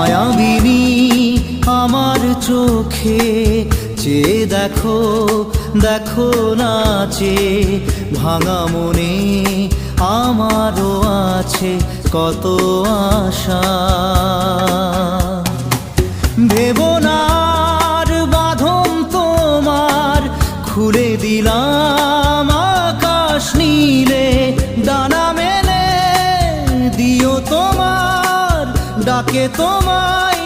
মায়াবিনী আমার চোখে চেয়ে দেখো, দেখো নাচে ভাঙা মনে আমারও আছে কত আশা। ভেবো না আর বাঁধন তোমার, খুলে দিলাম আকাশ নীলে, ডানা মেলে দিও তোমার ডাকে তোমায়